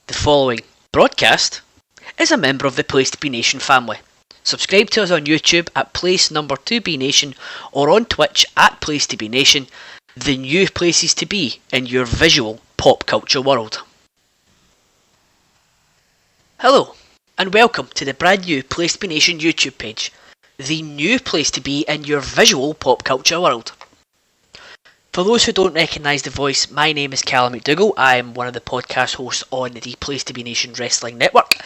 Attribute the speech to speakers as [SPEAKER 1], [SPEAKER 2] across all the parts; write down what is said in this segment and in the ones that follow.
[SPEAKER 1] The following broadcast is a member of the Place to Be Nation family. Subscribe to us on YouTube at Place Number 2B Nation or on Twitch at Place to Be Nation, the new places to be in your visual pop culture world. Hello, and welcome to the brand new Place to Be Nation YouTube page, the new place to be in your visual pop culture world. For those who don't recognise the voice, my name is Callum McDougall. I am one of the podcast hosts on the Place to Be Nation Wrestling Network.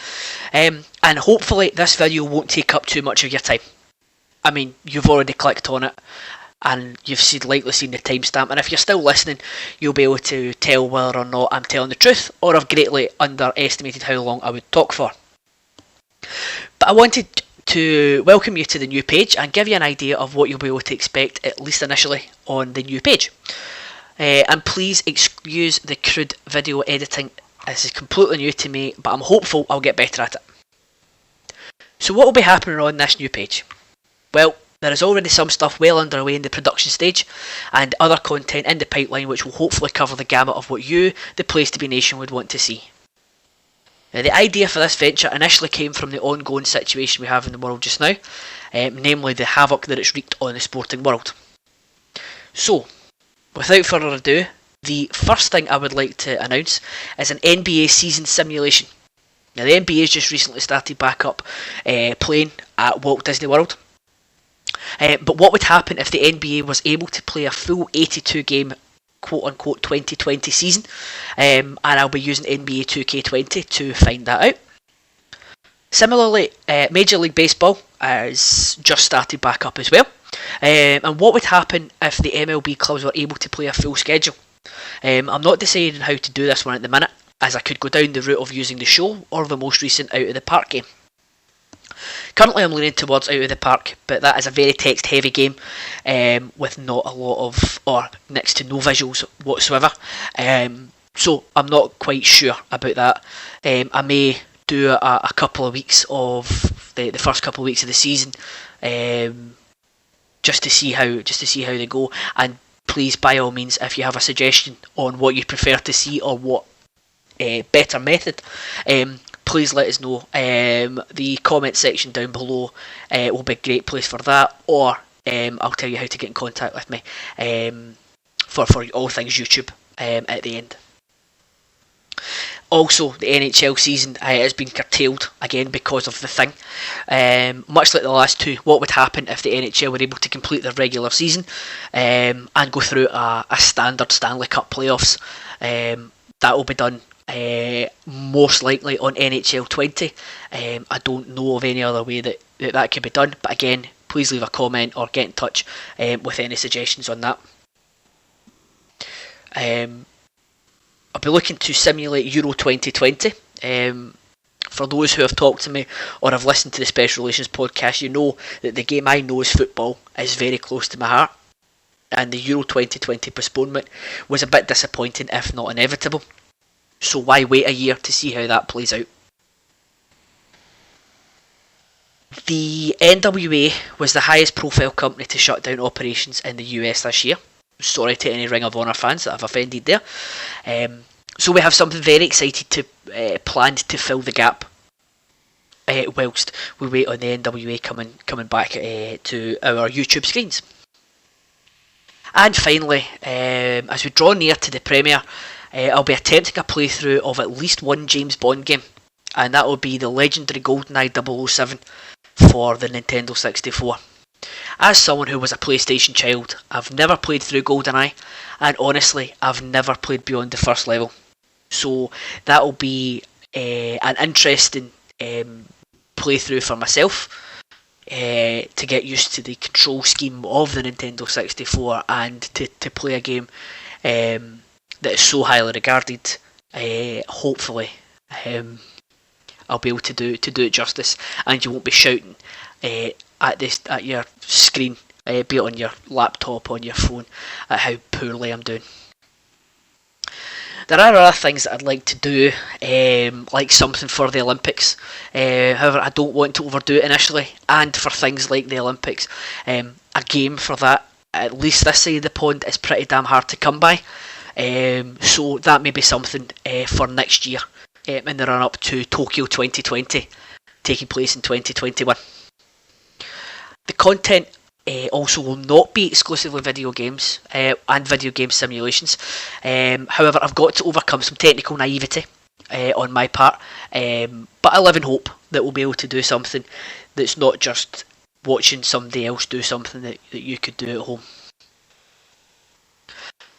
[SPEAKER 1] And hopefully this video won't take up too much of your time. I mean, you've already clicked on it and you've likely seen the timestamp, and if you're still listening, you'll be able to tell whether or not I'm telling the truth or I've greatly underestimated how long I would talk for. But I wanted to welcome you to the new page and give you an idea of what you'll be able to expect, at least initially, on the new page. And please excuse the crude video editing. This is completely new to me, but I'm hopeful I'll get better at it. So what will be happening on this new page? Well, there is already some stuff well underway in the production stage and other content in the pipeline which will hopefully cover the gamut of what you, the Place to Be Nation, would want to see. Now, the idea for this venture initially came from the ongoing situation we have in the world just now, namely the havoc that it's wreaked on the sporting world. So, without further ado, the first thing I would like to announce is an NBA season simulation. Now, the NBA has just recently started back up playing at Walt Disney World. But what would happen if the NBA was able to play a full 82 game quote-unquote 2020 season, and I'll be using NBA 2K20 to find that out. Similarly, Major League Baseball has just started back up as well, and what would happen if the MLB clubs were able to play a full schedule? I'm not deciding how to do this one at the minute, as I could go down the route of using the show or the most recent Out of the Park game. Currently I'm leaning towards Out of the Park, but that is a very text heavy game with not a lot of, or next to no visuals whatsoever, so I'm not quite sure about that. I may do a couple of weeks of the first couple of weeks of the season, just to see how they go, and please, by all means, if you have a suggestion on what you prefer to see or what better method, please let us know. The comment section down below will be a great place for that, or I'll tell you how to get in contact with me for all things YouTube at the end. Also, the NHL season has been curtailed again because of the thing. Much like the last two, what would happen if the NHL were able to complete their regular season and go through a standard Stanley Cup playoffs? That will be done most likely on NHL 20. I don't know of any other way that could be done, but again, please leave a comment or get in touch with any suggestions on that. I'll be looking to simulate Euro 2020. For those who have talked to me or have listened to the Special Relations podcast, you know that the game I know is football is very close to my heart, and the Euro 2020 postponement was a bit disappointing, if not inevitable. So why wait a year to see how that plays out? The NWA was the highest profile company to shut down operations in the US this year. Sorry to any Ring of Honor fans that I've offended there. So we have something very excited to planned to fill the gap whilst we wait on the NWA coming back to our YouTube screens. And finally, as we draw near to the premiere, I'll be attempting a playthrough of at least one James Bond game, and that will be the legendary GoldenEye 007 for the Nintendo 64. As someone who was a PlayStation child, I've never played through GoldenEye, and honestly, I've never played beyond the first level. So that will be an interesting playthrough for myself, to get used to the control scheme of the Nintendo 64 and to play a game that is so highly regarded. Hopefully, I'll be able to do it justice, and you won't be shouting at your screen, be it on your laptop, on your phone, at how poorly I'm doing. There are other things that I'd like to do, like something for the Olympics. However, I don't want to overdo it initially, and for things like the Olympics, a game for that, at least this side of the pond, is pretty damn hard to come by. So that may be something for next year in the run up to Tokyo 2020, taking place in 2021. The content also will not be exclusively video games and video game simulations. However, I've got to overcome some technical naivety on my part, but I live in hope that we'll be able to do something that's not just watching somebody else do something that you could do at home.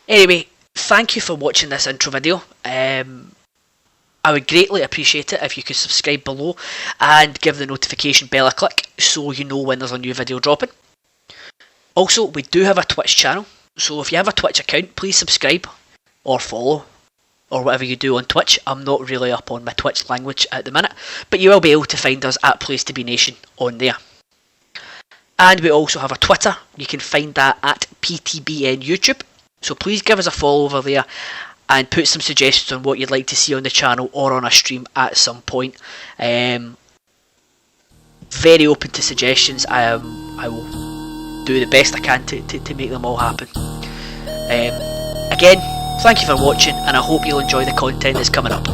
[SPEAKER 1] Anyway, thank you for watching this intro video. I would greatly appreciate it if you could subscribe below and give the notification bell a click so you know when there's a new video dropping. Also, we do have a Twitch channel, so if you have a Twitch account, please subscribe or follow or whatever you do on Twitch. I'm not really up on my Twitch language at the minute, but you will be able to find us at Place to Be Nation on there. And we also have a Twitter. You can find that at PTBN YouTube. So please give us a follow over there and put some suggestions on what you'd like to see on the channel or on a stream at some point. Very open to suggestions. I will do the best I can to make them all happen. Again, thank you for watching, and I hope you'll enjoy the content that's coming up.